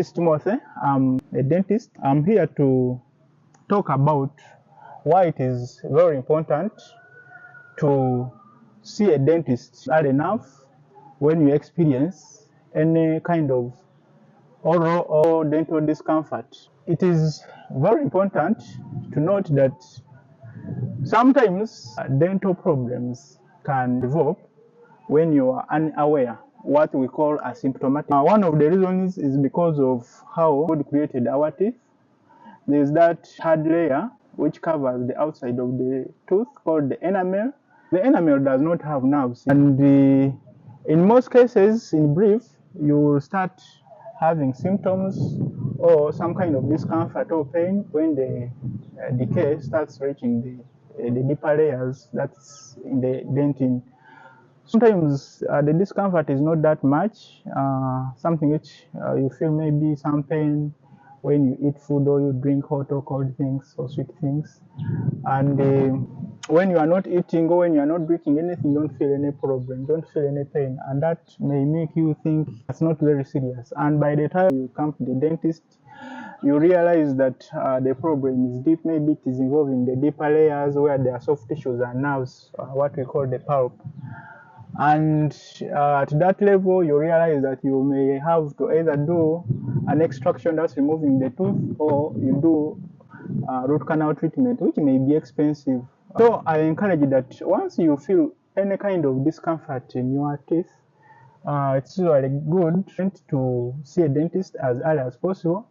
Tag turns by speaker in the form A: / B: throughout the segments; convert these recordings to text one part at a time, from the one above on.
A: It's Timothy. I'm a dentist. I'm here to talk about why it is very important to see a dentist early enough when you experience any kind of oral or dental discomfort. It is very important to note that sometimes dental problems can develop when you are unaware, what we call asymptomatic. One of the reasons is because of how God created our teeth. There's that hard layer which covers the outside of the tooth called the enamel. The enamel does not have nerves, and in most cases, in brief, you will start having symptoms or some kind of discomfort or pain when the decay starts reaching the deeper layers that's in the dentin. Sometimes the discomfort is not that much, something which you feel maybe some pain when you eat food or you drink hot or cold things or sweet things. And when you are not eating or when you are not drinking anything, don't feel any problem, don't feel any pain. And that may make you think it's not very serious. And by the time you come to the dentist, you realize that the problem is deep. Maybe it is involving the deeper layers where there are soft tissues and nerves, what we call the pulp. And at that level, you realize that you may have to either do an extraction that's removing the tooth, or you do root canal treatment, which may be expensive. So I encourage you that once you feel any kind of discomfort in your teeth, it's really good to see a dentist as early as possible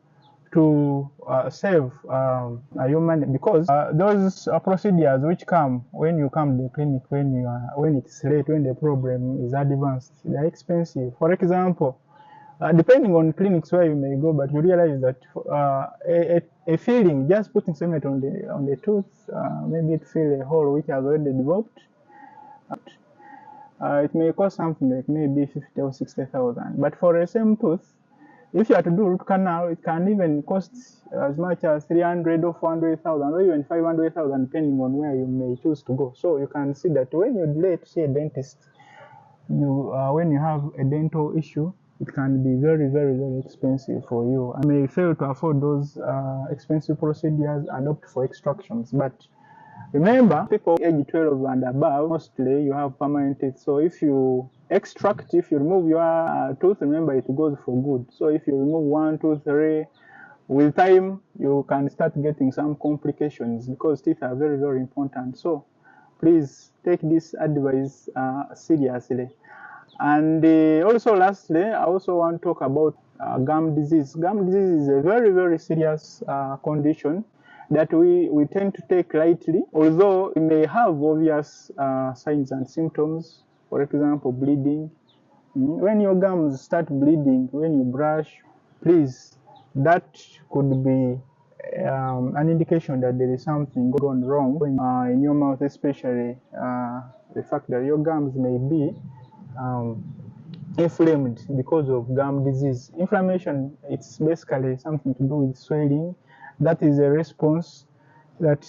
A: to save your money, because those procedures which come when you come to the clinic when it's late, when the problem is advanced, they're expensive. For example, depending on clinics where you may go, but you realize that a filling, just putting cement on the tooth, maybe it fill a hole which has already developed. It may cost something like maybe 50 or 60,000. But for the same tooth, if you have to do root canal, it can even cost as much as 300 or 400,000 or even 500,000, depending on where you may choose to go. So you can see that when you delay to see a dentist, when you have a dental issue, it can be very, very, very expensive for you. You may fail to afford those expensive procedures and opt for extractions. But remember, people age 12 and above, mostly you have permanent teeth. So if you extract, if you remove your tooth, remember it goes for good. So if you remove 1, 2, 3, with time you can start getting some complications, because teeth are very, very important. So please take this advice seriously. And also lastly, I also want to talk about gum disease. Gum disease is a very, very serious condition that we tend to take lightly, although it may have obvious signs and symptoms. For example, bleeding. When your gums start bleeding, when you brush, please, that could be an indication that there is something gone wrong in your mouth, especially the fact that your gums may be inflamed because of gum disease. Inflammation, it's basically something to do with swelling. That is a response that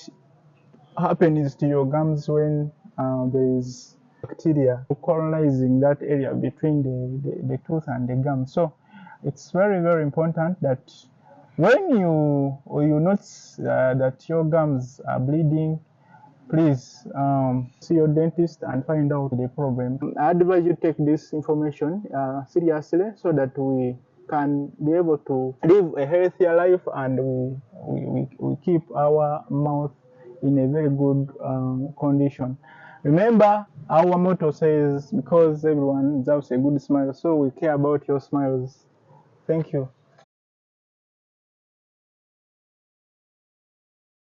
A: happens to your gums when there is bacteria colonizing that area between the tooth and the gum. So it's very, very important that when you notice that your gums are bleeding, please see your dentist and find out the problem. I advise you take this information seriously, so that we can be able to live a healthier life, and we keep our mouth in a very good condition. Remember, our motto says, because everyone deserves a good smile, so we care about your smiles. Thank you.